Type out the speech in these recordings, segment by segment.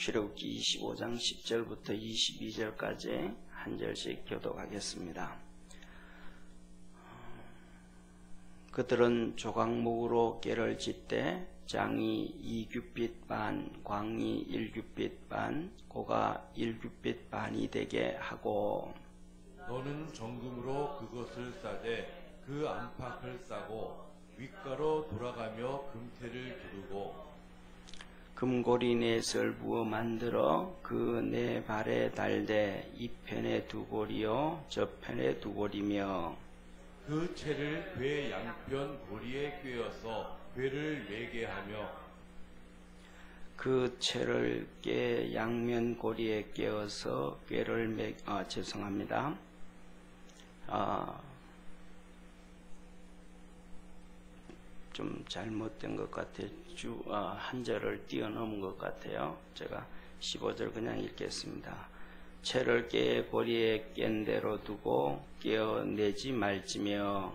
출애굽기 25장 10절부터 22절까지 한 절씩 교독하겠습니다. 그들은 조각목으로 궤를 짓되 장이 2규빗 반, 광이 1규빗 반, 고가 1규빗 반이 되게 하고 너는 정금으로 그것을 싸되 그 안팎을 싸고 윗가로 돌아가며 금태를 두르고 금고리 넷을 부어 만들어 그 네 발에 달되 이 편에 두 고리요 저 편에 두 고리며 그 채를 궤 양편 고리에 꿰어서 궤를 매게 하며 그 채를 궤 양면 고리에 꿰어서 궤를 죄송합니다. 좀 잘못된 것 같아요. 한 절을 뛰어넘은 것 같아요. 제가 15절 그냥 읽겠습니다. 채를 궤 고리에 깬 대로 두고 꿰어내지 말지며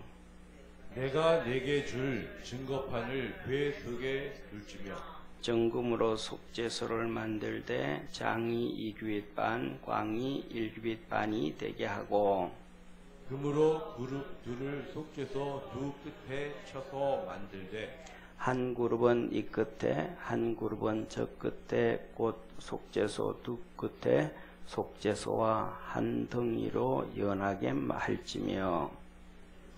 내가 내게 줄 증거판을 궤 속에 둘지며 정금으로 속죄소를 만들되 장이 2규빗 반, 광이 1규빗 반이 되게 하고 금으로 그룹 둘을 속죄소 두 끝에 쳐서 만들되 한 그룹은 이 끝에 한 그룹은 저 끝에 곧 속죄소 두 끝에 속죄소와 한 덩이로 연하게 할지며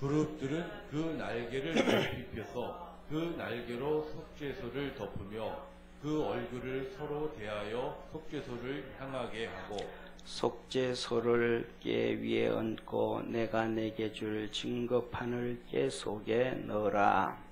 그룹들은 그 날개를 높이 펴서 그 날개로 속죄소를 덮으며 그 얼굴을 서로 대하여 속죄소를 향하게 하고 속죄소를 궤 위에 얹고 내가 내게 줄 증거판을 궤 속에 넣으라.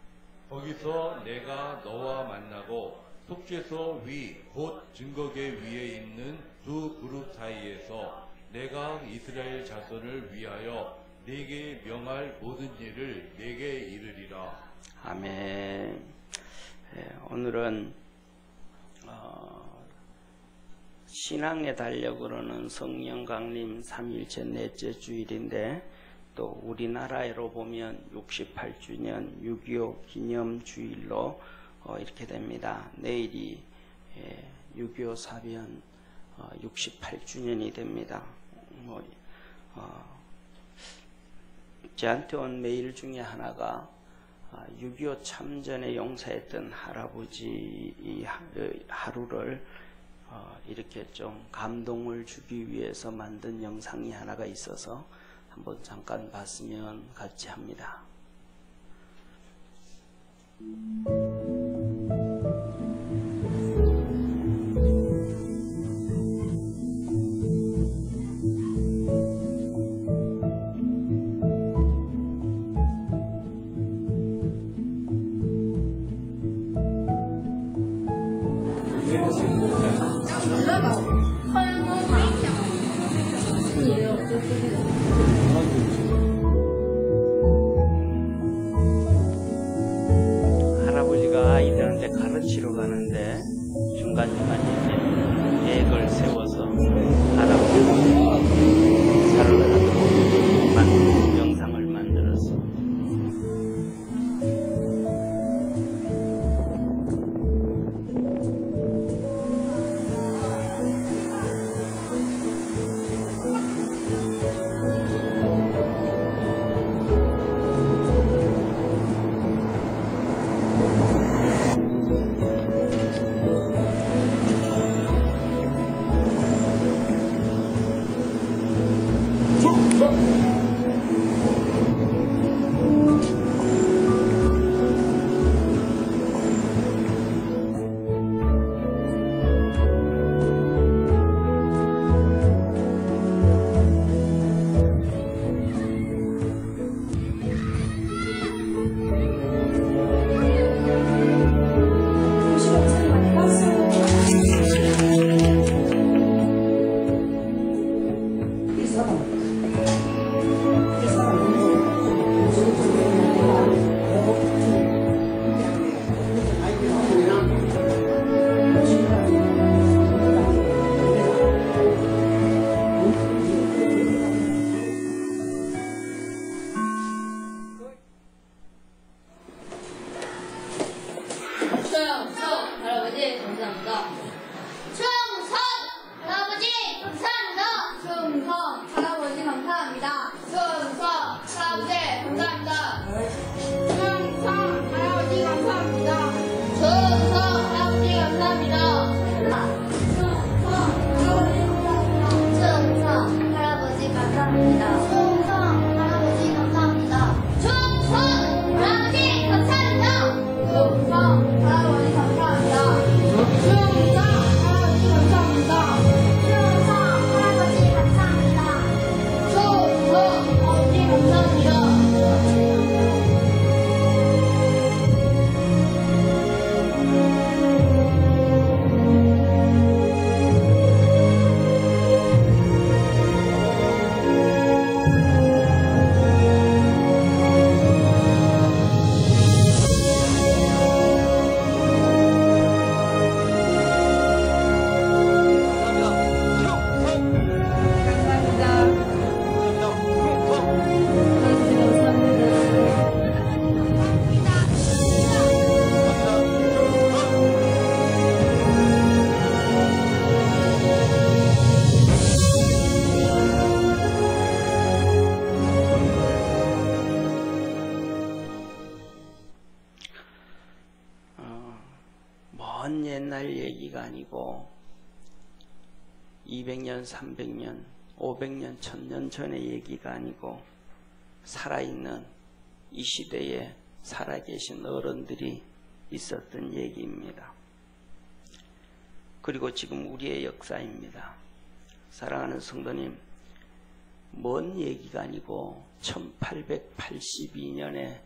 거기서 내가 너와 만나고 속죄소 위 곧 증거궤 위에 있는 두 그룹 사이에서 내가 이스라엘 자손을 위하여 네게 명할 모든 일을 네게 이르리라. 아멘. 오늘은 신앙의 달력으로는 성령 강림 3일째 넷째 주일인데 또 우리나라로 보면 68주년 6.25 기념 주일로 이렇게 됩니다. 내일이 6.25 사변 68주년이 됩니다. 저한테 온 메일 중에 하나가 6.25 참전에 용사했던 할아버지 하루를 이렇게 좀 감동을 주기 위해서 만든 영상이 하나가 있어서 한번 잠깐 봤으면 같이 합니다. 할아버지가 아이들한테 가르치러 가는데 중간중간 이렇게 계획을 세워서 할아버지가 살을 하도록 영상을 만들었습니다. 옛날 얘기가 아니고 200년, 300년, 500년, 1000년 전의 얘기가 아니고 살아있는 이 시대에 살아계신 어른들이 있었던 얘기입니다. 그리고 지금 우리의 역사입니다. 사랑하는 성도님, 먼 얘기가 아니고 1882년에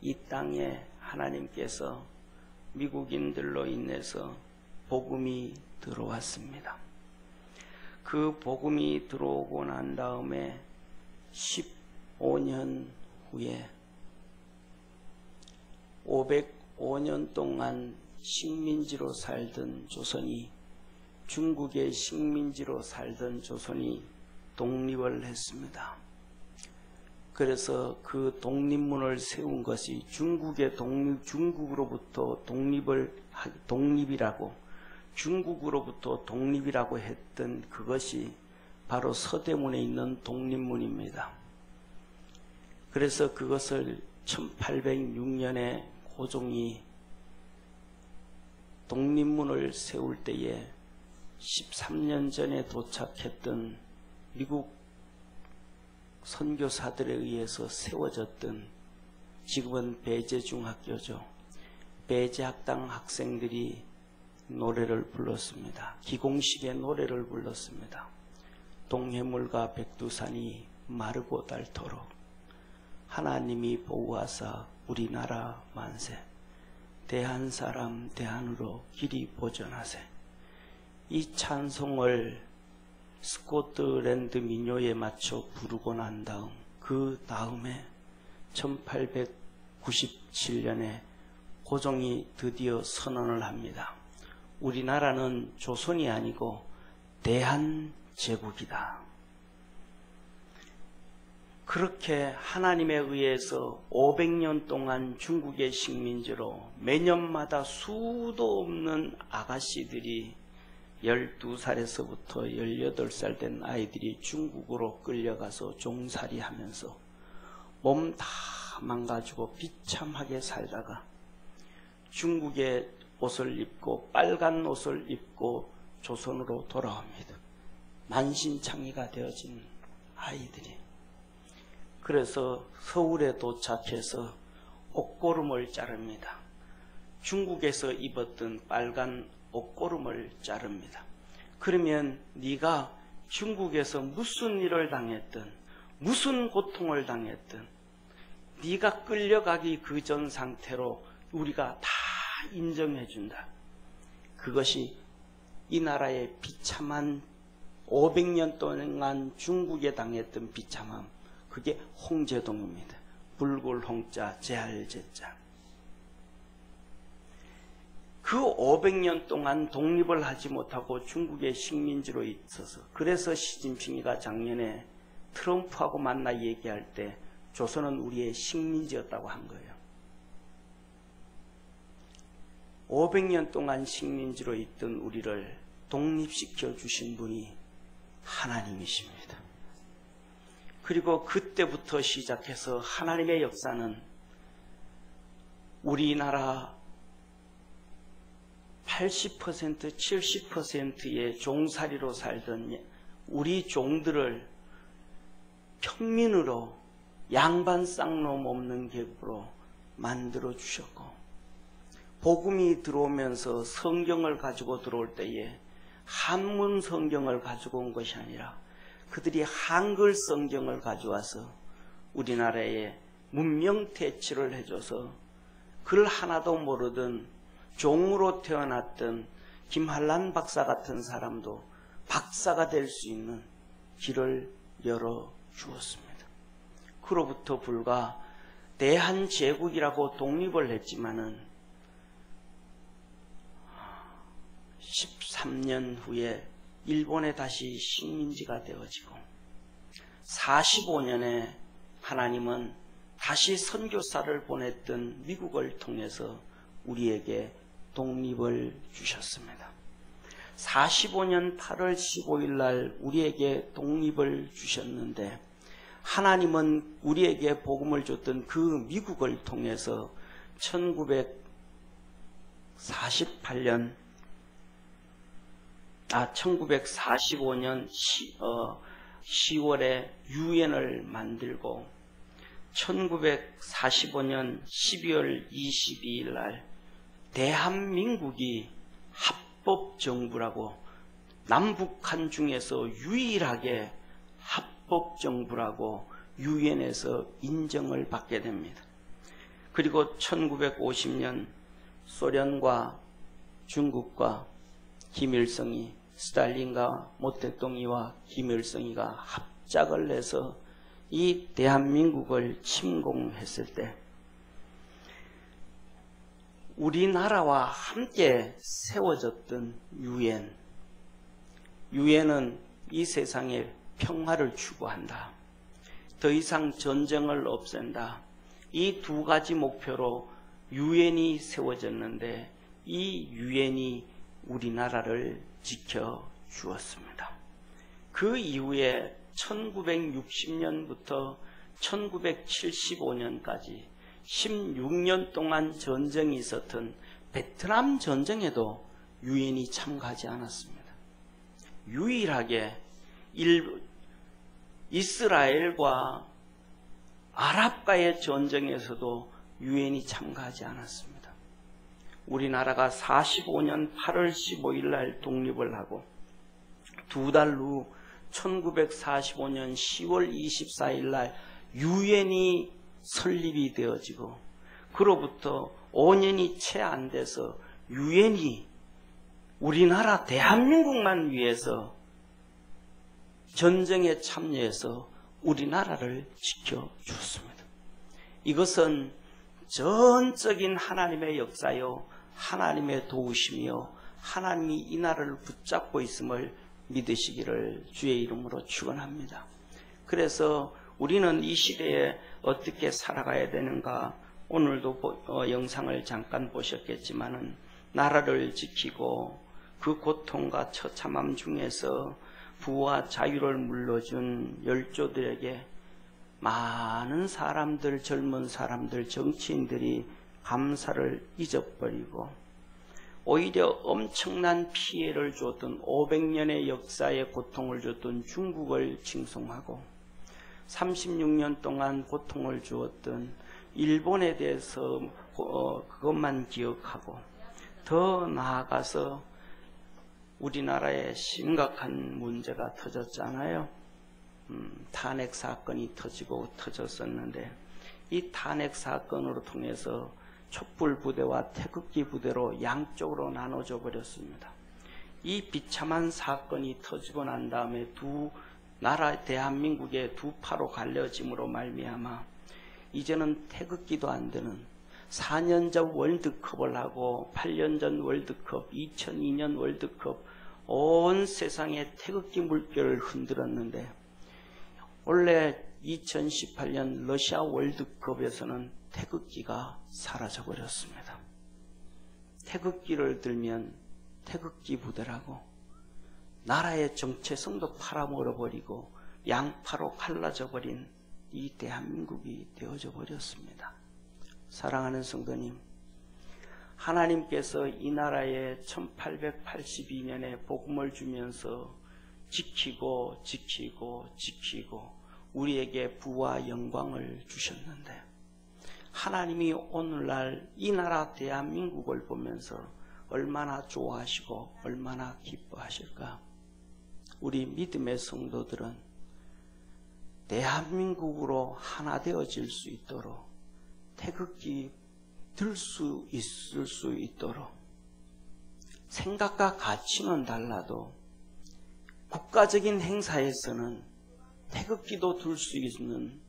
이 땅에 하나님께서 미국인들로 인해서 복음이 들어왔습니다. 그 복음이 들어오고 난 다음에 15년 후에 505년 동안 식민지로 살던 조선이, 중국의 식민지로 살던 조선이 독립을 했습니다. 그래서 그 독립문을 세운 것이 중국으로부터 독립이라고 했던 그것이 바로 서대문에 있는 독립문입니다. 그래서 그것을 1806년에 고종이 독립문을 세울 때에 13년 전에 도착했던 미국 선교사들에 의해서 세워졌던, 지금은 배제중학교죠. 배제학당 학생들이 노래를 불렀습니다. 기공식의 노래를 불렀습니다. 동해물과 백두산이 마르고 닳도록 하나님이 보호하사 우리나라 만세, 대한사람 대한으로 길이 보전하세. 이 찬송을 스코틀랜드 민요에 맞춰 부르고 난 다음, 그 다음에 1897년에 고종이 드디어 선언을 합니다. 우리나라는 조선이 아니고 대한제국이다. 그렇게 하나님에 의해서 500년 동안 중국의 식민지로 매년마다 수도 없는 아가씨들이 12살에서부터 18살 된 아이들이 중국으로 끌려가서 종살이 하면서 몸 다 망가지고 비참하게 살다가 중국의 옷을 입고 빨간 옷을 입고 조선으로 돌아옵니다. 만신창이가 되어진 아이들이. 그래서 서울에 도착해서 옷고름을 자릅니다. 중국에서 입었던 빨간 옷고름을 자릅니다. 그러면 네가 중국에서 무슨 일을 당했든 무슨 고통을 당했든 네가 끌려가기 그 전 상태로 우리가 다 인정해준다. 그것이 이 나라의 비참한 500년 동안 중국에 당했던 비참함, 그게 홍제동입니다. 불굴홍자 제할제자. 그 500년 동안 독립을 하지 못하고 중국의 식민지로 있어서, 그래서 시진핑이가 작년에 트럼프하고 만나 얘기할 때 조선은 우리의 식민지였다고 한 거예요. 500년 동안 식민지로 있던 우리를 독립시켜 주신 분이 하나님이십니다. 그리고 그때부터 시작해서 하나님의 역사는 우리나라 80%, 70%의 종살이로 살던 우리 종들을 평민으로 양반 쌍놈 없는 계급으로 만들어 주셨고, 복음이 들어오면서 성경을 가지고 들어올 때에 한문 성경을 가지고 온 것이 아니라 그들이 한글 성경을 가져와서 우리나라에 문명태치를 해줘서 글 하나도 모르던 종으로 태어났던 김한란 박사 같은 사람도 박사가 될 수 있는 길을 열어주었습니다. 그로부터 불과 대한제국이라고 독립을 했지만은 13년 후에 일본에 다시 식민지가 되어지고 45년에 하나님은 다시 선교사를 보냈던 미국을 통해서 우리에게 독립을 주셨습니다. 45년 8월 15일 날 우리에게 독립을 주셨는데, 하나님은 우리에게 복음을 줬던 그 미국을 통해서 1948년 1945년 10월에 유엔을 만들고 1945년 12월 22일 날 대한민국이 합법정부라고, 남북한 중에서 유일하게 합법정부라고 유엔에서 인정을 받게 됩니다. 그리고 1950년 소련과 중국과 김일성이, 스탈린과 모택동이와 김일성이가 합작을 해서 이 대한민국을 침공했을 때 우리나라와 함께 세워졌던 유엔은 이 세상에 평화를 추구한다. 더 이상 전쟁을 없앤다. 이 두 가지 목표로 유엔이 세워졌는데 이 유엔이 우리나라를 지켜주었습니다. 그 이후에 1960년부터 1975년까지 16년 동안 전쟁이 있었던 베트남 전쟁에도 유엔이 참가하지 않았습니다. 유일하게 이스라엘과 아랍과의 전쟁에서도 유엔이 참가하지 않았습니다. 우리나라가 45년 8월 15일 날 독립을 하고 두 달 후 1945년 10월 24일 날 유엔이 설립이 되어지고 그로부터 5년이 채 안 돼서 유엔이 우리나라 대한민국만 위해서 전쟁에 참여해서 우리나라를 지켜주었습니다. 이것은 전적인 하나님의 역사요, 하나님의 도우심이요, 하나님이 이 나라를 붙잡고 있음을 믿으시기를 주의 이름으로 축원합니다. 그래서 우리는 이 시대에 어떻게 살아가야 되는가, 오늘도 영상을 잠깐 보셨겠지만은 나라를 지키고 그 고통과 처참함 중에서 부와 자유를 물려준 열조들에게 많은 사람들, 젊은 사람들, 정치인들이 감사를 잊어버리고 오히려 엄청난 피해를 줬던 500년의 역사에 고통을 줬던 중국을 칭송하고 36년 동안 고통을 주었던 일본에 대해서 그것만 기억하고 더 나아가서 우리나라에 심각한 문제가 터졌잖아요. 탄핵 사건이 터졌었는데 이 탄핵 사건으로 통해서 촛불 부대와 태극기 부대로 양쪽으로 나눠져 버렸습니다. 이 비참한 사건이 터지고 난 다음에 두 나라 대한민국의 두 파로 갈려짐으로 말미암아 이제는 태극기도 안 되는 4년 전 월드컵을 하고 8년 전 월드컵, 2002년 월드컵 온 세상의 태극기 물결을 흔들었는데 원래 2018년 러시아 월드컵에서는 태극기가 사라져버렸습니다. 태극기를 들면 태극기 부대라고 나라의 정체성도 팔아먹어버리고 양파로 갈라져버린 이 대한민국이 되어져 버렸습니다. 사랑하는 성도님, 하나님께서 이 나라에 1882년에 복음을 주면서 지키고 우리에게 부와 영광을 주셨는데 하나님이 오늘날 이 나라 대한민국을 보면서 얼마나 좋아하시고 얼마나 기뻐하실까? 우리 믿음의 성도들은 대한민국으로 하나 되어질 수 있도록 태극기 들 수 있을 수 있도록 생각과 가치는 달라도 국가적인 행사에서는 태극기도 들 수 있는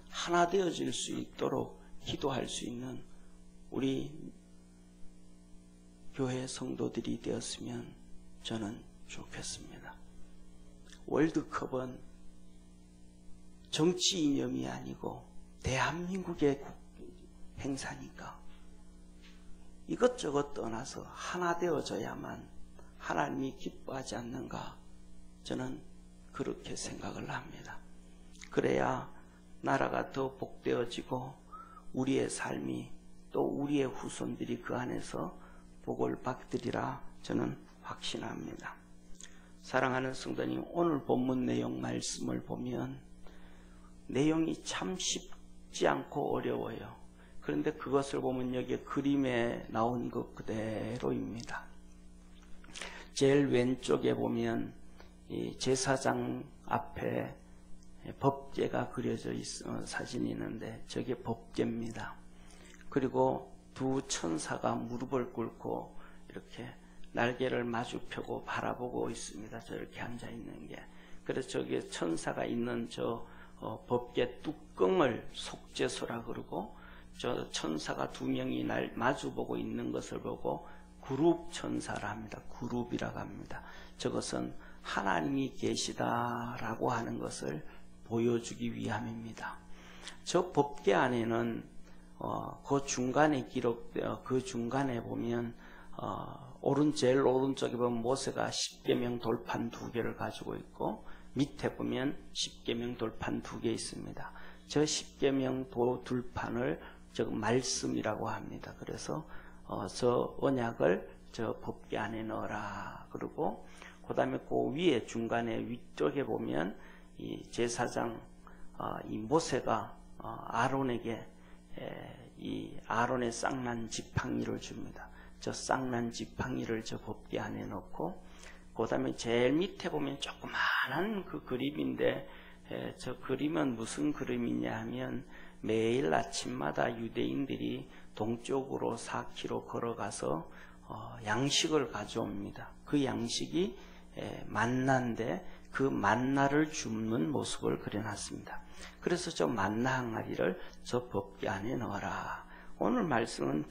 하나 되어질 수 있도록 기도할 수 있는 우리 교회 성도들이 되었으면 저는 좋겠습니다. 월드컵은 정치 이념이 아니고 대한민국의 행사니까 이것저것 떠나서 하나 되어져야만 하나님이 기뻐하지 않는가, 저는 그렇게 생각을 합니다. 그래야 나라가 더 복되어지고 우리의 삶이 또 우리의 후손들이 그 안에서 복을 받으리라 저는 확신합니다. 사랑하는 성도님, 오늘 본문 내용 말씀을 보면 내용이 참 쉽지 않고 어려워요. 그런데 그것을 보면 여기 그림에 나온 것 그대로입니다. 제일 왼쪽에 보면 이 제사장 앞에 법궤가 그려져 있는 사진이 있는데 저게 법궤입니다. 그리고 두 천사가 무릎을 꿇고 이렇게 날개를 마주 펴고 바라보고 있습니다. 저렇게 앉아 있는 게. 그래서 저기 천사가 있는 저 법궤 뚜껑을 속죄소라 그러고, 저 천사가 두 명이 날 마주보고 있는 것을 보고 그룹 천사라 합니다. 그룹이라고 합니다. 저것은 하나님이 계시다라고 하는 것을 보여주기 위함입니다. 저 법궤 안에는 그 중간에 그 중간에 보면 제일 오른쪽에 보면 모세가 십계명 돌판 2개를 가지고 있고, 밑에 보면 십계명 돌판 2개 있습니다. 저 십계명 돌판을 저 말씀이라고 합니다. 그래서 저 언약을 저 법궤 안에 넣어라 그러고, 그 다음에 그 위에 중간에 위쪽에 보면 이 제사장 이 모세가 아론에게 이 아론의 쌍난 지팡이를 줍니다. 저 쌍난 지팡이를 저 법궤 안에 넣고, 그 다음에 제일 밑에 보면 조그마한 그 그림인데, 저 그림은 무슨 그림이냐 하면 매일 아침마다 유대인들이 동쪽으로 4km 걸어가서 양식을 가져옵니다. 그 양식이 만나인데 그 만나를 줍는 모습을 그려놨습니다. 그래서 저 만나 항아리를 저 법궤 안에 넣어라. 오늘 말씀은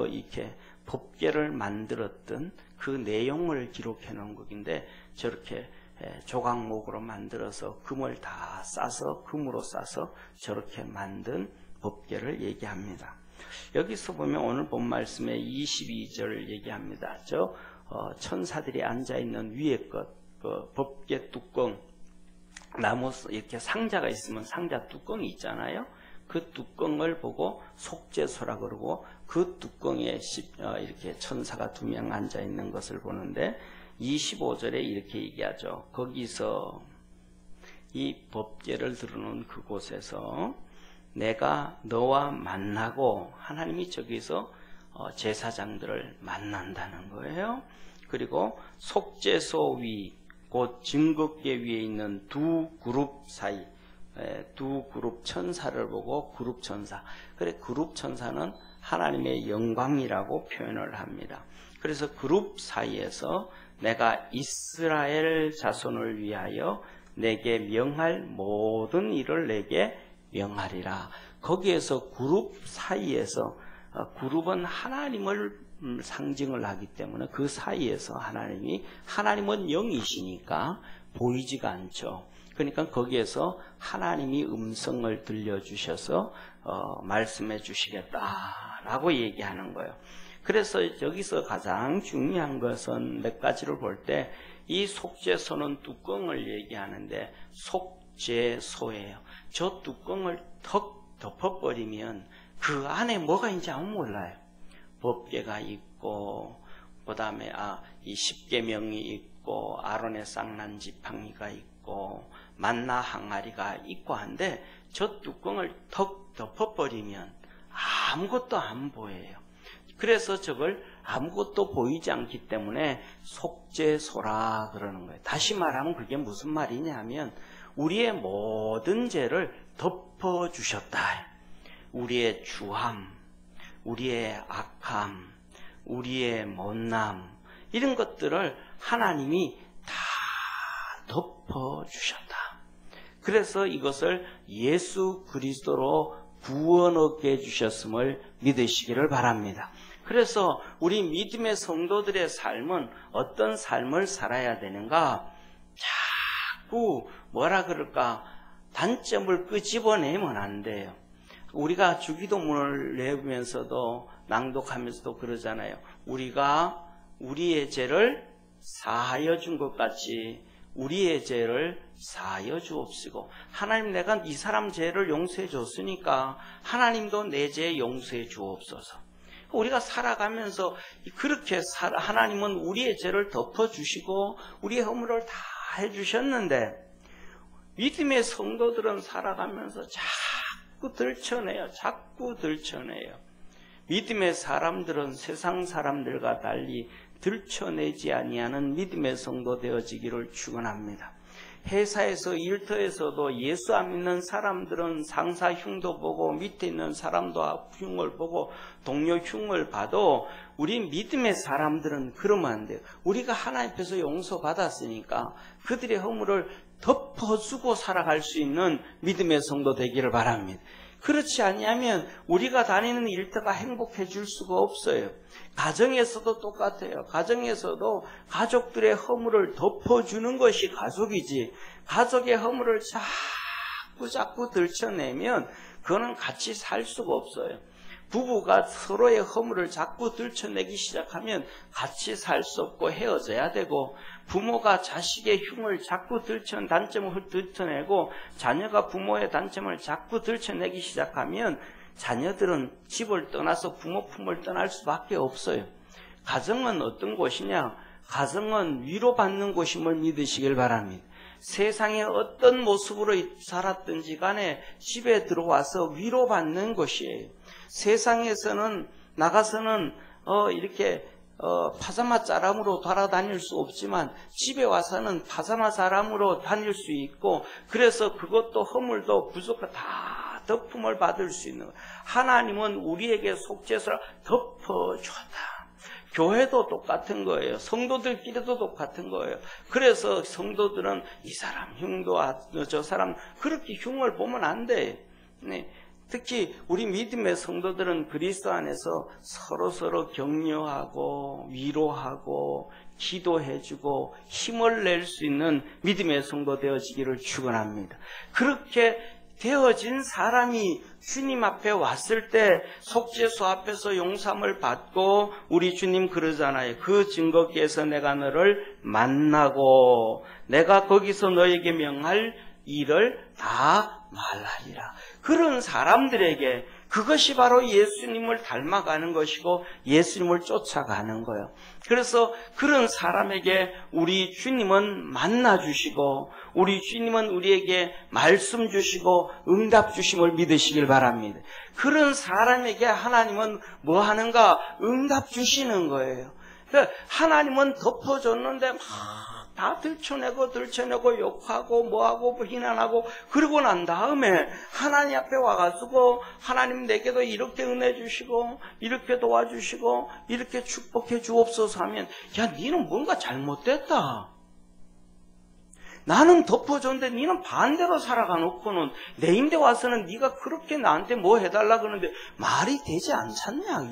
이렇게 법궤를 만들었던 그 내용을 기록해 놓은 것인데, 저렇게 조각목으로 만들어서 금을 다 싸서 금으로 싸서 저렇게 만든 법궤를 얘기합니다. 여기서 보면 오늘 본 말씀의 22절을 얘기합니다. 저 천사들이 앉아 있는 위에 것, 그 법궤 뚜껑, 나무 이렇게 상자가 있으면 상자 뚜껑이 있잖아요. 그 뚜껑을 보고 속죄소라 그러고, 그 뚜껑에 이렇게 천사가 2명 앉아 있는 것을 보는데, 25절에 이렇게 얘기하죠. 거기서 이 법궤를 들어놓은 그곳에서 내가 너와 만나고, 하나님이 저기서 제사장들을 만난다는 거예요. 그리고 속죄소 위, 곧 증거궤 위에 있는 두 그룹 사이, 두 그룹 천사를 보고 그룹 천사. 그래, 그룹 천사는 하나님의 영광이라고 표현을 합니다. 그래서 그룹 사이에서 내가 이스라엘 자손을 위하여 내게 명할 모든 일을 내게 명하리라. 거기에서 그룹 사이에서, 그룹은 하나님을 상징을 하기 때문에 그 사이에서 하나님은 영이시니까 보이지가 않죠. 그러니까 거기에서 하나님이 음성을 들려주셔서 말씀해 주시겠다라고 얘기하는 거예요. 그래서 여기서 가장 중요한 것은 몇 가지를 볼 때, 이 속죄소는 뚜껑을 얘기하는데 속죄소예요. 저 뚜껑을 턱 덮어버리면 그 안에 뭐가 있는지 아무 몰라요. 법궤가 있고, 그 다음에 이 십계명이 있고, 아론의 쌍난 지팡이가 있고, 만나 항아리가 있고 한데, 저 뚜껑을 턱 덮어버리면 아무것도 안 보여요. 그래서 저걸 아무것도 보이지 않기 때문에 속죄소라 그러는 거예요. 다시 말하면 그게 무슨 말이냐 하면, 우리의 모든 죄를 덮어주셨다. 우리의 주함, 우리의 악함, 우리의 못남, 이런 것들을 하나님이 다 덮어주셨다. 그래서 이것을 예수 그리스도로 구원 얻게 해주셨음을 믿으시기를 바랍니다. 그래서 우리 믿음의 성도들의 삶은 어떤 삶을 살아야 되는가? 자꾸 단점을 끄집어내면 안 돼요. 우리가 주기도문을 내면서도 낭독하면서도 그러잖아요. 우리가 우리의 죄를 사하여 준 것 같이 우리의 죄를 사하여 주옵시고, 하나님, 내가 이 사람 죄를 용서해 줬으니까 하나님도 내 죄 용서해 주옵소서. 우리가 살아가면서 그렇게 하나님은 우리의 죄를 덮어주시고 우리의 허물을 다 해주셨는데 믿음의 성도들은 살아가면서 자꾸 들춰내요. 믿음의 사람들은 세상 사람들과 달리 들춰내지 아니하는 믿음의 성도 되어지기를 축원합니다. 회사에서 일터에서도 예수 안 믿는 사람들은 상사 흉도 보고 밑에 있는 사람도 흉을 보고 동료 흉을 봐도 우리 믿음의 사람들은 그러면 안 돼요. 우리가 하나님 앞에서 용서받았으니까 그들의 허물을 덮어주고 살아갈 수 있는 믿음의 성도 되기를 바랍니다. 그렇지 아니하면 우리가 다니는 일터가 행복해질 수가 없어요. 가정에서도 똑같아요. 가정에서도 가족들의 허물을 덮어주는 것이 가족이지, 가족의 허물을 자꾸 들춰내면 그거는 같이 살 수가 없어요. 부부가 서로의 허물을 자꾸 들춰내기 시작하면 같이 살 수 없고 헤어져야 되고, 부모가 자식의 흉을 자꾸 단점을 들춰내고 자녀가 부모의 단점을 자꾸 들춰내기 시작하면 자녀들은 집을 떠나서 부모 품을 떠날 수밖에 없어요. 가정은 어떤 곳이냐? 가정은 위로받는 곳임을 믿으시길 바랍니다. 세상에 어떤 모습으로 살았든지 간에 집에 들어와서 위로받는 곳이에요. 세상에서는 나가서는 이렇게 파자마 짜람으로 돌아다닐 수 없지만 집에 와서는 파자마 짜람으로 다닐 수 있고, 그래서 그것도 허물도 부족한 다 덮음을 받을 수 있는 거예요. 하나님은 우리에게 속죄서를 덮어줬다. 교회도 똑같은 거예요. 성도들끼리도 똑같은 거예요. 그래서 성도들은 이 사람 흉도 저 사람 그렇게 흉을 보면 안 돼. 네. 특히 우리 믿음의 성도들은 그리스도 안에서 서로 격려하고 위로하고 기도해주고 힘을 낼 수 있는 믿음의 성도 되어지기를 축원합니다. 그렇게 되어진 사람이 주님 앞에 왔을 때 속죄소 앞에서 용서함을 받고, 우리 주님 그러잖아요. 그 증거기에서 내가 너를 만나고 내가 거기서 너에게 명할 일을 다 말하리라. 그런 사람들에게 그것이 바로 예수님을 닮아가는 것이고 예수님을 쫓아가는 거예요. 그래서 그런 사람에게 우리 주님은 만나주시고 우리 주님은 우리에게 말씀 주시고 응답 주심을 믿으시길 바랍니다. 그런 사람에게 하나님은 뭐 하는가? 응답 주시는 거예요. 그러니까 하나님은 덮어줬는데 막 다 들춰내고 욕하고 뭐하고 비난하고 그러고 난 다음에 하나님 앞에 와가지고 하나님 내게도 이렇게 은혜 주시고 이렇게 도와주시고 이렇게 축복해 주옵소서 하면, 야 니는 뭔가 잘못됐다. 나는 덮어줬는데 니는 반대로 살아가 놓고는 내 임대 와서는 니가 그렇게 나한테 뭐 해달라 그러는데 말이 되지 않잖냐.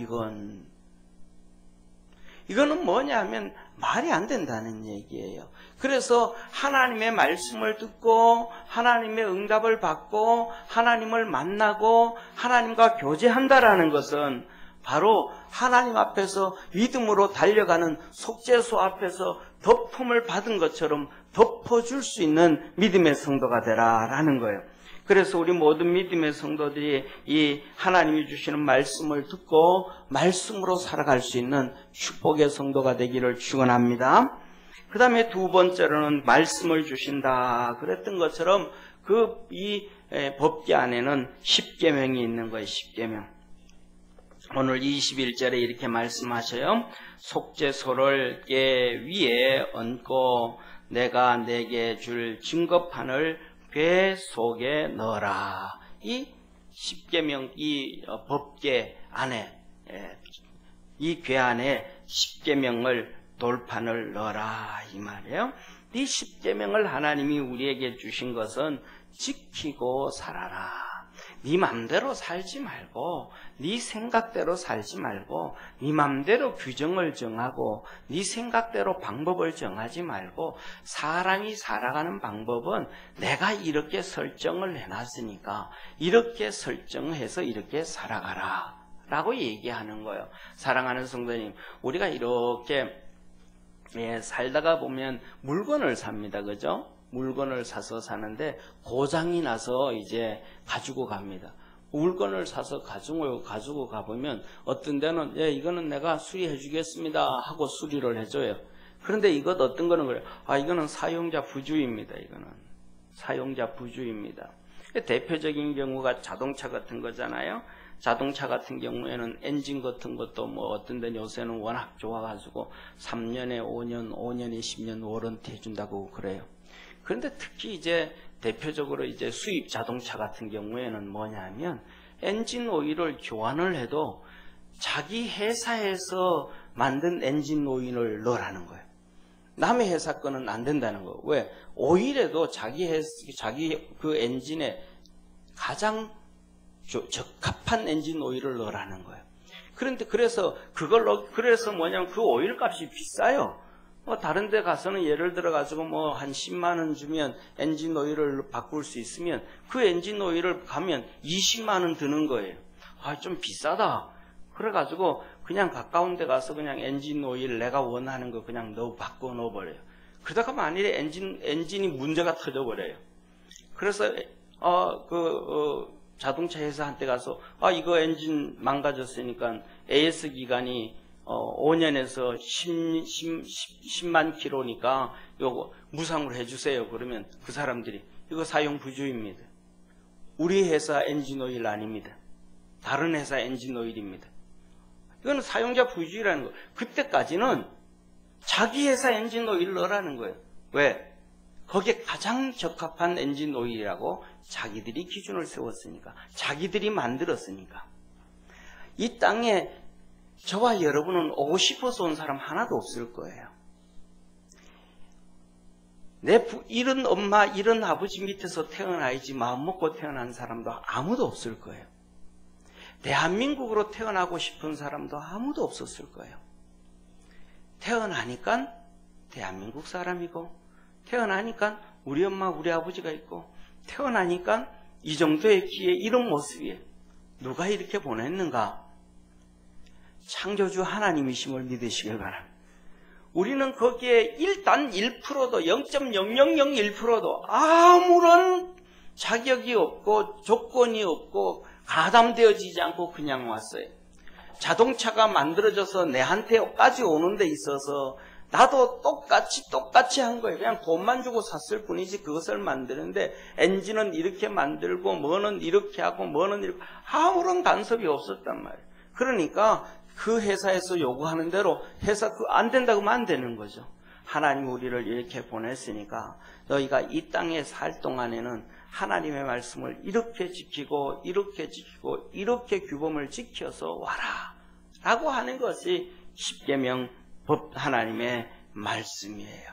이거는 뭐냐 하면 말이 안 된다는 얘기예요. 그래서 하나님의 말씀을 듣고 하나님의 응답을 받고 하나님을 만나고 하나님과 교제한다라는 것은 바로 하나님 앞에서 믿음으로 달려가는 속죄소 앞에서 덮음을 받은 것처럼 덮어줄 수 있는 믿음의 성도가 되라라는 거예요. 그래서 우리 모든 믿음의 성도들이 이 하나님이 주시는 말씀을 듣고 말씀으로 살아갈 수 있는 축복의 성도가 되기를 축원합니다. 그 다음에 두 번째로는 말씀을 주신다 그랬던 것처럼 이 법궤 안에는 십계명이 있는 거예요. 십계명. 오늘 21절에 이렇게 말씀하셔요. 속죄소를 궤 위에 얹고 내가 내게 줄 증거판을 궤 속에 넣어라. 이 십계명, 이 법궤 안에, 이 궤 안에 십계명을 돌판을 넣어라 이 말이에요. 이 십계명을 하나님이 우리에게 주신 것은 지키고 살아라. 네 맘대로 살지 말고 네 생각대로 살지 말고 네 맘대로 규정을 정하고 네 생각대로 방법을 정하지 말고 사람이 살아가는 방법은 내가 이렇게 설정을 해놨으니까 이렇게 설정해서 이렇게 살아가라 라고 얘기하는 거예요. 사랑하는 성도님, 우리가 이렇게 살다가 보면 물건을 삽니다. 그죠? 물건을 사서 사는데 고장이 나서 이제 가지고 갑니다. 물건을 사서 가지고 가보면 어떤 데는 예, 이거는 내가 수리해 주겠습니다 하고 수리를 해줘요. 그런데 이것 어떤 거는 그래요. 이거는 사용자 부주의입니다. 이거는 사용자 부주의입니다. 대표적인 경우가 자동차 같은 거잖아요. 자동차 같은 경우에는 엔진 같은 것도 뭐 어떤 데는 요새는 워낙 좋아가지고 3년에 5년에 10년 워런티 해준다고 그래요. 그런데 특히 이제 대표적으로 이제 수입 자동차 같은 경우에는 뭐냐면 엔진 오일을 교환을 해도 자기 회사에서 만든 엔진 오일을 넣으라는 거예요. 남의 회사 거는 안 된다는 거. 왜? 오일에도 자기 그 엔진에 가장 적합한 엔진 오일을 넣으라는 거예요. 그런데 그래서 뭐냐면 그 오일 값이 비싸요. 다른 데 가서는 예를 들어 가지고 뭐 한 10만 원 주면 엔진 오일을 바꿀 수 있으면 그 엔진 오일을 가면 20만 원 드는 거예요. 좀 비싸다. 그래 가지고 그냥 가까운 데 가서 그냥 엔진 오일 내가 원하는 거 그냥 바꿔 넣어 버려요. 그러다가 만일에 엔진이 문제가 터져 버려요. 그래서 자동차 회사한테 가서 이거 엔진 망가졌으니까 AS 기간이 5년에서 10만 킬로니까 요거 무상으로 해주세요. 그러면 그 사람들이 이거 사용 부주의입니다. 우리 회사 엔진 오일 아닙니다. 다른 회사 엔진 오일입니다. 이거는 사용자 부주의라는 거예요. 그때까지는 자기 회사 엔진 오일을 넣으라는 거예요. 왜? 거기에 가장 적합한 엔진 오일이라고 자기들이 기준을 세웠으니까, 자기들이 만들었으니까. 이 땅에 저와 여러분은 오고 싶어서 온 사람 하나도 없을 거예요. 이런 엄마, 이런 아버지 밑에서 태어나야지 마음 먹고 태어난 사람도 아무도 없을 거예요. 대한민국으로 태어나고 싶은 사람도 아무도 없었을 거예요. 태어나니까 대한민국 사람이고, 태어나니까 우리 엄마, 우리 아버지가 있고, 태어나니까 이 정도의 키에 이런 모습이에요. 누가 이렇게 보냈는가? 창조주 하나님이심을 믿으시길 바랍니다. 우리는 거기에 일단 1%도 0.0001%도 아무런 자격이 없고 조건이 없고 가담되어지지 않고 그냥 왔어요. 자동차가 만들어져서 내한테까지 오는 데 있어서 나도 똑같이 한 거예요. 그냥 돈만 주고 샀을 뿐이지 그것을 만드는데 엔진은 이렇게 만들고 뭐는 이렇게 하고 뭐는 이렇게 아무런 간섭이 없었단 말이에요. 그러니까 그 회사에서 요구하는 대로 회사 안 된다고 하면 안 되는 거죠. 하나님 우리를 이렇게 보냈으니까 너희가 이 땅에 살 동안에는 하나님의 말씀을 이렇게 지키고 이렇게 규범을 지켜서 와라 라고 하는 것이 십계명 법 하나님의 말씀이에요.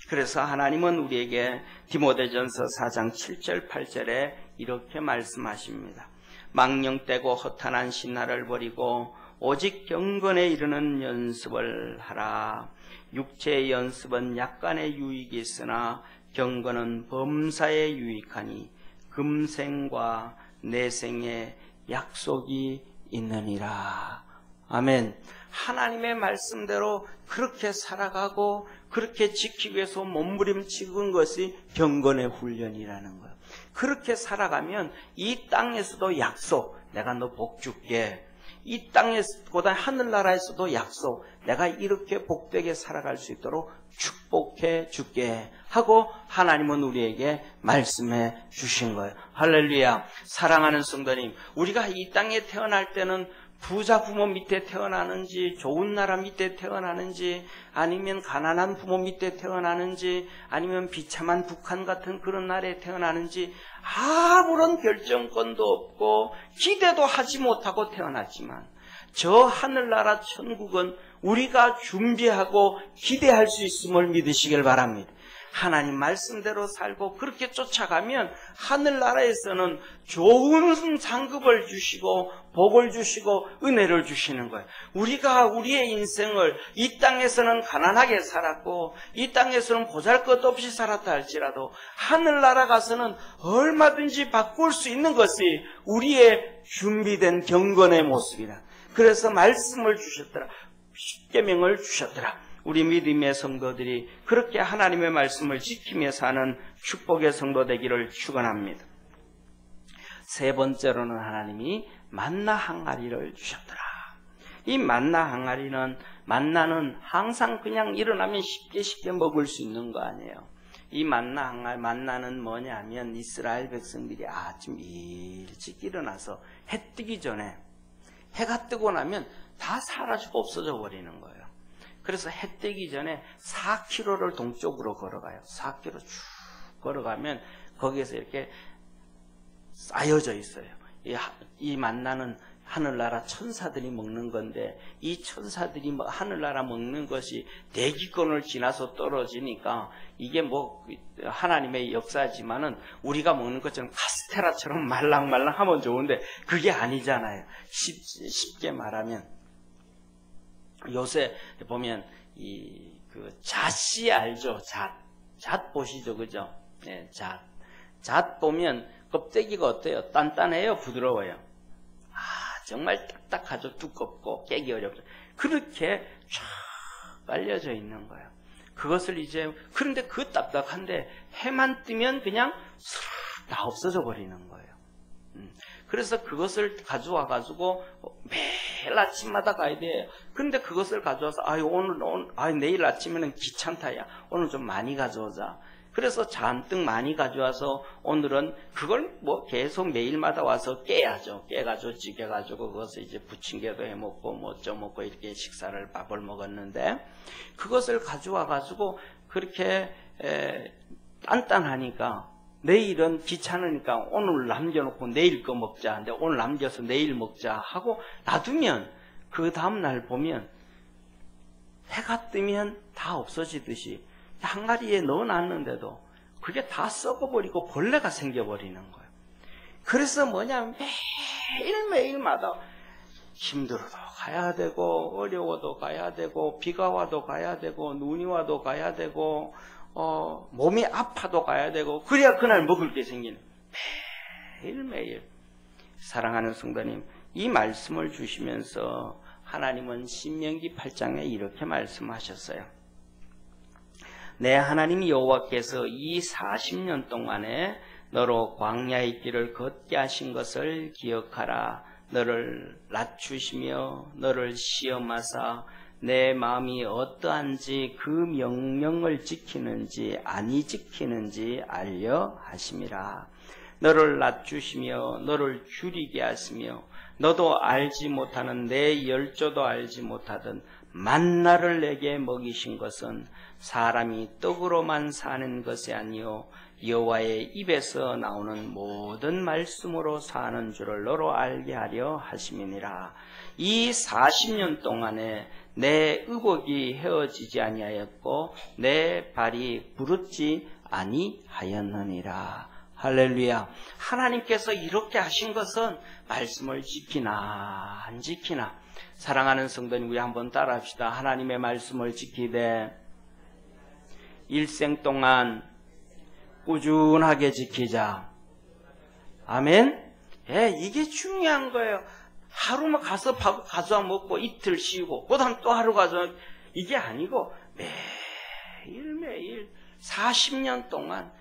그래서 하나님은 우리에게 디모데전서 4장 7절 8절에 이렇게 말씀하십니다. 망령되고 허탄한 신나를 버리고 오직 경건에 이르는 연습을 하라. 육체의 연습은 약간의 유익이 있으나 경건은 범사에 유익하니 금생과 내생에 약속이 있느니라. 아멘. 하나님의 말씀대로 그렇게 살아가고 그렇게 지키기 위해서 몸부림치는 것이 경건의 훈련이라는 거예요. 그렇게 살아가면 이 땅에서도 약속, 내가 너 복 줄게. 이 땅에보다 하늘나라에서도 약속, 내가 이렇게 복되게 살아갈 수 있도록 축복해 줄게 하고 하나님은 우리에게 말씀해 주신 거예요. 할렐루야. 사랑하는 성도님, 우리가 이 땅에 태어날 때는 부자 부모 밑에 태어나는지, 좋은 나라 밑에 태어나는지, 아니면 가난한 부모 밑에 태어나는지, 아니면 비참한 북한 같은 그런 나라에 태어나는지 아무런 결정권도 없고 기대도 하지 못하고 태어났지만 저 하늘나라 천국은 우리가 준비하고 기대할 수 있음을 믿으시길 바랍니다. 하나님 말씀대로 살고 그렇게 쫓아가면 하늘나라에서는 좋은 상급을 주시고 복을 주시고 은혜를 주시는 거예요. 우리가 우리의 인생을 이 땅에서는 가난하게 살았고 이 땅에서는 보잘것없이 살았다 할지라도 하늘나라 가서는 얼마든지 바꿀 수 있는 것이 우리의 준비된 경건의 모습이다. 그래서 말씀을 주셨더라. 십계명을 주셨더라. 우리 믿음의 성도들이 그렇게 하나님의 말씀을 지키며 사는 축복의 성도 되기를 축원합니다. 세 번째로는 하나님이 만나 항아리를 주셨더라. 이 만나 항아리는, 만나는 항상 그냥 일어나면 쉽게 먹을 수 있는 거 아니에요. 이 만나 항아리, 만나는 뭐냐면 이스라엘 백성들이 아침 일찍 일어나서 해 뜨기 전에, 해가 뜨고 나면 다 사라지고 없어져 버리는 거예요. 그래서 해 뜨기 전에 4km를 동쪽으로 걸어가요. 4km 쭉 걸어가면 거기에서 이렇게 쌓여져 있어요. 이 만나는 하늘나라 천사들이 먹는 건데, 이 천사들이 하늘나라 먹는 것이 대기권을 지나서 떨어지니까 이게 뭐 하나님의 역사지만은 우리가 먹는 것처럼 카스테라처럼 말랑말랑 하면 좋은데 그게 아니잖아요. 쉽게 말하면 요새 보면 그 잣씨 알죠? 잣 보시죠, 그죠? 네, 잣 보면 껍데기가 어때요? 단단해요? 부드러워요? 정말 딱딱하죠. 두껍고 깨기 어렵죠. 그렇게 쫙 깔려져 있는 거예요. 그것을 이제, 그런데 그 딱딱한데 해만 뜨면 그냥 다 없어져 버리는 거예요. 그래서 그것을 가져와 가지고 매일 아침마다 가야 돼요. 그런데 그것을 가져와서 내일 아침에는 귀찮다. 야, 오늘 좀 많이 가져오자. 그래서 잔뜩 많이 가져와서 오늘은 그걸 뭐 계속 매일마다 와서 깨야죠. 깨가지고 찌개가지고 그것을 이제 부침개도 해먹고 뭐 쪄먹고 이렇게 밥을 먹었는데, 그것을 가져와 가지고 그렇게 단단하니까 내일은 귀찮으니까 오늘 남겨놓고 내일 거 먹자 하는데, 오늘 남겨서 내일 먹자 하고 놔두면 그 다음날 보면 해가 뜨면 다 없어지듯이 항아리에 넣어놨는데도 그게 다 썩어버리고 벌레가 생겨버리는 거예요. 그래서 뭐냐면 매일매일마다 힘들어도 가야 되고, 어려워도 가야 되고, 비가 와도 가야 되고, 눈이 와도 가야 되고, 몸이 아파도 가야 되고, 그래야 그날 먹을 게 생기는. 매일매일. 사랑하는 성도님, 이 말씀을 주시면서 하나님은 신명기 8장에 이렇게 말씀하셨어요. 내 하나님 여호와께서 이 40년 동안에 너로 광야의 길을 걷게 하신 것을 기억하라. 너를 낮추시며 너를 시험하사 내 마음이 어떠한지 그 명령을 지키는지 아니 지키는지 알려 하심이라. 너를 낮추시며 너를 줄이게 하시며 너도 알지 못하는 내 열조도 알지 못하던 만나를 내게 먹이신 것은 사람이 떡으로만 사는 것이 아니요 여호와의 입에서 나오는 모든 말씀으로 사는 줄을 너로 알게 하려 하심이니라. 이 40년 동안에 내 의복이 헤어지지 아니하였고 내 발이 부르지 아니하였느니라. 할렐루야. 하나님께서 이렇게 하신 것은 말씀을 지키나 안 지키나. 사랑하는 성도님, 우리 한번 따라합시다. 하나님의 말씀을 지키되 일생 동안 꾸준하게 지키자. 아멘. 이게 중요한 거예요. 하루만 가서 밥 가져와 먹고 이틀 쉬고 그다음 또 하루 가져와, 이게 아니고 매일매일 40년 동안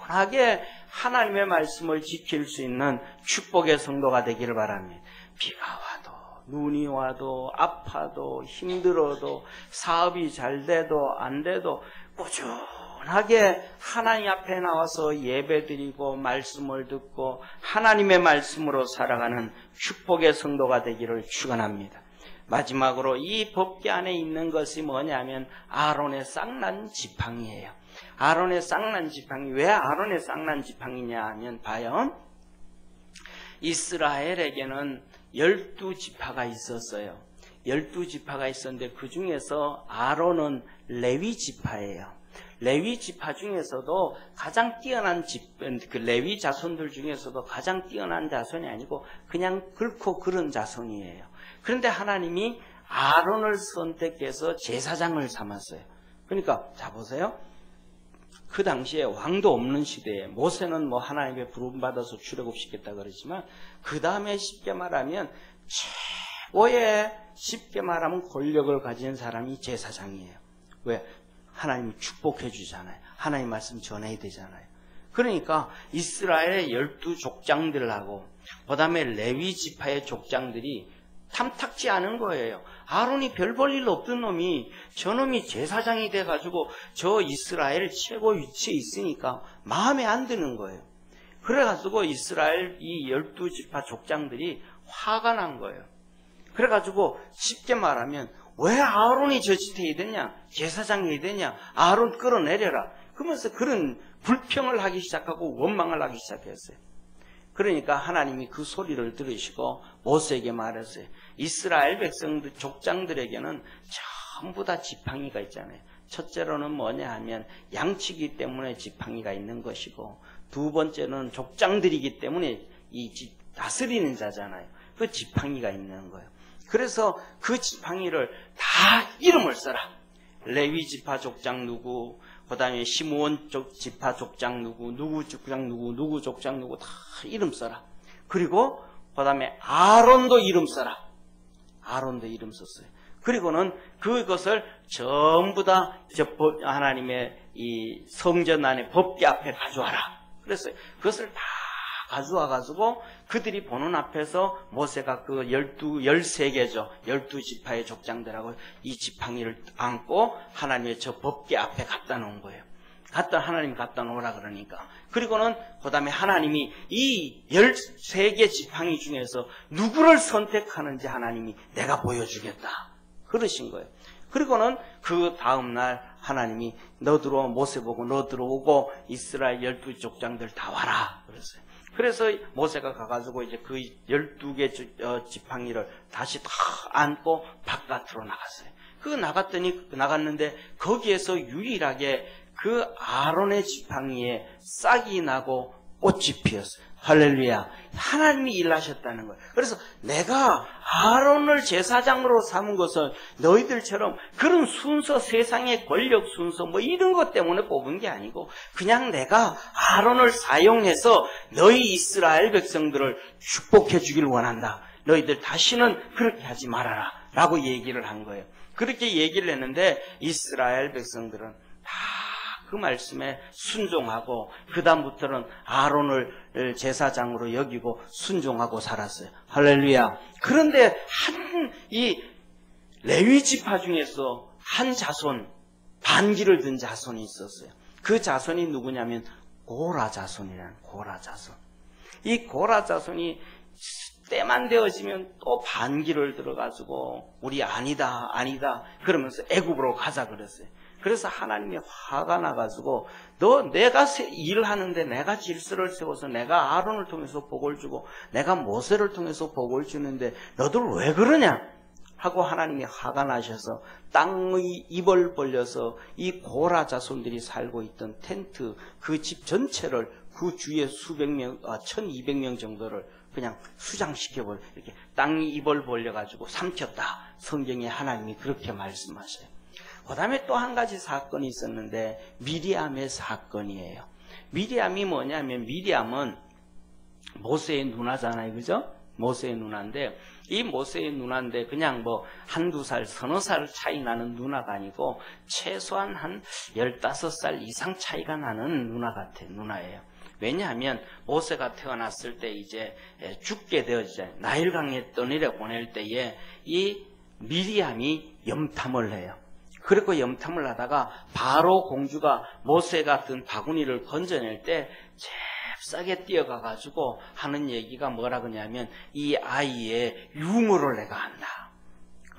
꾸준하게 하나님의 말씀을 지킬 수 있는 축복의 성도가 되기를 바랍니다. 비가 와도 눈이 와도 아파도 힘들어도 사업이 잘 돼도 안 돼도 꾸준하게 하나님 앞에 나와서 예배드리고 말씀을 듣고 하나님의 말씀으로 살아가는 축복의 성도가 되기를 축원합니다. 마지막으로 이 법궤 안에 있는 것이 뭐냐면 아론의 쌍난 지팡이에요. 아론의 쌍난 지팡이. 왜 아론의 쌍난 지팡이냐 하면 봐요. 이스라엘에게는 12지파가 있었어요. 12지파가 있었는데 그 중에서 아론은 레위 지파예요. 레위 지파 중에서도 가장 뛰어난 그 레위 자손들 중에서도 가장 뛰어난 자손이 아니고 그냥 긁고 그런 자손이에요. 그런데 하나님이 아론을 선택해서 제사장을 삼았어요. 그러니까 자 보세요. 그 당시에 왕도 없는 시대에 모세는 뭐 하나님의 부름받아서 출애굽시켰다 그러지만 그 다음에 쉽게 말하면 최고의 쉽게 말하면 권력을 가진 사람이 제사장이에요. 왜? 하나님이 축복해 주잖아요. 하나님 말씀 전해야 되잖아요. 그러니까 이스라엘의 12족장들하고 그 다음에 레위 지파의 족장들이 탐탁지 않은 거예요. 아론이 별 볼 일 없던 놈이 저놈이 제사장이 돼가지고 저 이스라엘 최고 위치에 있으니까 마음에 안 드는 거예요. 그래가지고 이스라엘 이 12지파 족장들이 화가 난 거예요. 그래가지고 쉽게 말하면 왜 아론이 저 짓해야 되냐? 제사장이 해야 되냐? 아론 끌어내려라. 그러면서 그런 불평을 하기 시작하고 원망을 하기 시작했어요. 그러니까 하나님이 그 소리를 들으시고 모세에게 말했어요. 이스라엘 백성들 족장들에게는 전부 다 지팡이가 있잖아요. 첫째로는 뭐냐 하면 양치기 때문에 지팡이가 있는 것이고, 두 번째는 족장들이기 때문에 다스리는 자잖아요. 그 지팡이가 있는 거예요. 그래서 그 지팡이를 다 이름을 써라. 레위 지파 족장 누구, 그 다음에 시므온 지파 족장 누구 족장 누구 족장 누구 다 이름 써라. 그리고 그 다음에 아론도 이름 써라. 아론도 이름 썼어요. 그리고는 그것을 전부 다 하나님의 이 성전 안에 법궤 앞에 가져와라. 그랬어요. 그것을 다 가져와가지고 그들이 보는 앞에서 모세가 그 13개죠. 12지파의 족장들하고 이 지팡이를 안고 하나님의 저 법궤 앞에 갖다 놓은 거예요. 하나님이 갖다 놓으라 그러니까. 그리고는 그 다음에 하나님이 이 13개 지팡이 중에서 누구를 선택하는지 하나님이 내가 보여주겠다. 그러신 거예요. 그리고는 그 다음날 하나님이 너 들어와, 모세 보고 너 들어오고 이스라엘 12족장들 다 와라. 그랬어요. 그래서 모세가 가가지고 이제 그 12개 지팡이를 다시 다 안고 바깥으로 나갔어요. 나갔는데 거기에서 유일하게 그 아론의 지팡이에 싹이 나고 꽃이 피었어요. 할렐루야. 하나님이 일하셨다는 거예요. 그래서 내가 아론을 제사장으로 삼은 것은 너희들처럼 그런 순서, 세상의 권력 순서 뭐 이런 것 때문에 뽑은 게 아니고 그냥 내가 아론을 사용해서 너희 이스라엘 백성들을 축복해 주길 원한다. 너희들 다시는 그렇게 하지 말아라 라고 얘기를 한 거예요. 그렇게 얘기를 했는데 이스라엘 백성들은 다 그 말씀에 순종하고 그 다음부터는 아론을 제사장으로 여기고 순종하고 살았어요. 할렐루야. 그런데 이 레위 지파 중에서 한 자손, 반기를 든 자손이 있었어요. 그 자손이 누구냐면 고라 자손이라는 고라 자손. 이 고라 자손이 때만 되어지면 또 반기를 들어가지고 우리 아니다 그러면서 애굽으로 가자 그랬어요. 그래서 하나님이 화가 나가지고 내가 일을 하는데 내가 질서를 세워서 내가 아론을 통해서 복을 주고 내가 모세를 통해서 복을 주는데 너들 왜 그러냐 하고 하나님이 화가 나셔서 땅의 입을 벌려서 이 고라 자손들이 살고 있던 텐트 그 집 전체를 그 주위에 수백 명, 1200명 정도를 그냥 수장시켜버려. 이렇게 땅의 입을 벌려가지고 삼켰다. 성경에 하나님이 그렇게 말씀하셔요. 그 다음에 또 한 가지 사건이 있었는데 미리암의 사건이에요. 미리암이 뭐냐면 미리암은 모세의 누나잖아요. 그죠? 모세의 누나인데 이 모세의 누나인데 그냥 뭐 한두 살, 서너 살 차이 나는 누나가 아니고 최소한 한 15살 이상 차이가 나는 누나예요. 왜냐하면 모세가 태어났을 때 이제 죽게 되어지잖아요. 나일강에 떠내려 보낼 때에 이 미리암이 염탐을 해요. 그리고 염탐을 하다가 바로 공주가 모세가 든 바구니를 건져낼 때 잽싸게 뛰어가가지고 하는 얘기가 뭐라 그러냐면 이 아이의 유모를 내가 안다.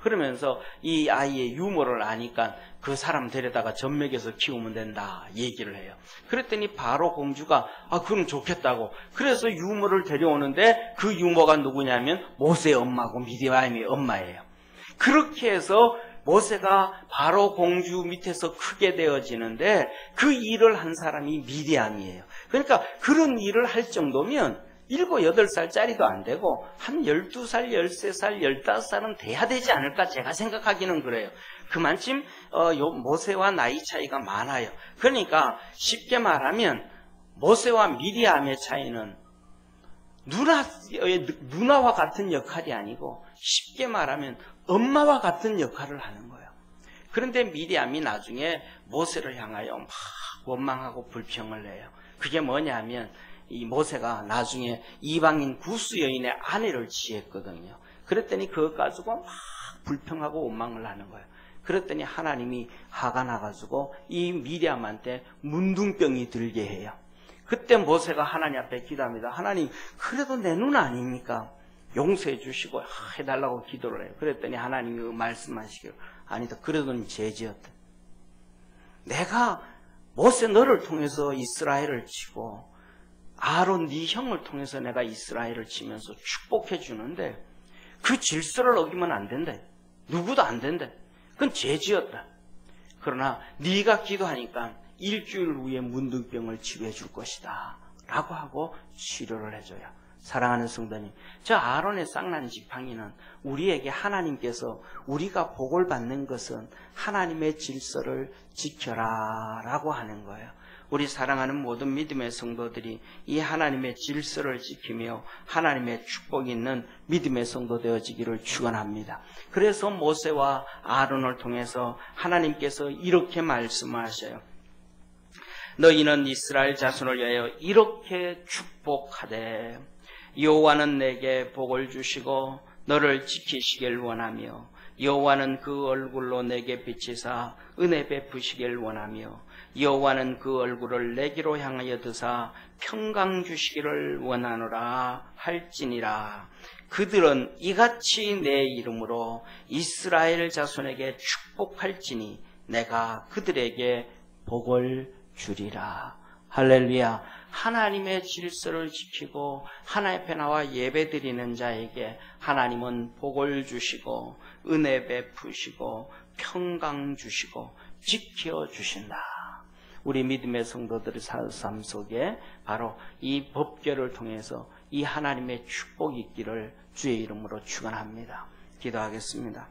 그러면서 이 아이의 유모를 아니까 그 사람 데려다가 젖먹여서 키우면 된다 얘기를 해요. 그랬더니 바로 공주가 그럼 좋겠다고. 그래서 유모를 데려오는데 그 유모가 누구냐면 모세의 엄마고 미리암의 엄마예요. 그렇게 해서 모세가 바로 공주 밑에서 크게 되어지는데 그 일을 한 사람이 미리암이에요. 그러니까 그런 일을 할 정도면 7, 8살짜리도 안 되고 한 12살, 13살, 15살은 돼야 되지 않을까 제가 생각하기는 그래요. 그만큼 모세와 나이 차이가 많아요. 그러니까 쉽게 말하면 모세와 미리암의 차이는 누나와 같은 역할이 아니고 쉽게 말하면 엄마와 같은 역할을 하는 거예요. 그런데 미리암이 나중에 모세를 향하여 막 원망하고 불평을 해요. 그게 뭐냐면 이 모세가 나중에 이방인 구스 여인의 아내를 취했거든요. 그랬더니 그것 가지고 막 불평하고 원망을 하는 거예요. 그랬더니 하나님이 화가 나가지고 이 미리암한테 문둥병이 들게 해요. 그때 모세가 하나님 앞에 기도합니다. 하나님, 그래도 내 눈 아닙니까? 용서해 주시고 해달라고 기도를 해요. 그랬더니 하나님이 말씀하시기를, 아니다, 그래도 는 죄지었다. 내가 모세 너를 통해서 이스라엘을 치고 아론 네 형을 통해서 내가 이스라엘을 치면서 축복해 주는데 그 질서를 어기면 안 된다. 누구도 안 된다. 그건 죄지었다. 그러나 네가 기도하니까 일주일 후에 문둥병을 치료해 줄 것이다 라고 하고 치료를 해줘요. 사랑하는 성도님, 저 아론의 쌍난 지팡이는 우리에게 하나님께서 우리가 복을 받는 것은 하나님의 질서를 지켜라 라고 하는 거예요. 우리 사랑하는 모든 믿음의 성도들이 이 하나님의 질서를 지키며 하나님의 축복이 있는 믿음의 성도 되어지기를 축원합니다. 그래서 모세와 아론을 통해서 하나님께서 이렇게 말씀하셔요. 너희는 이스라엘 자손을 위하여 이렇게 축복하되 여호와는 내게 복을 주시고 너를 지키시길 원하며 여호와는 그 얼굴로 내게 비치사 은혜 베푸시길 원하며 여호와는 그 얼굴을 내게로 향하여 드사 평강 주시기를 원하노라 할지니라. 그들은 이같이 내 이름으로 이스라엘 자손에게 축복할지니 내가 그들에게 복을 주리라. 할렐루야. 하나님의 질서를 지키고 하나님 앞에 나와 예배드리는 자에게 하나님은 복을 주시고 은혜 베푸시고 평강 주시고 지켜주신다. 우리 믿음의 성도들의 삶 속에 바로 이 법궤를 통해서 이 하나님의 축복이 있기를 주의 이름으로 축원합니다. 기도하겠습니다.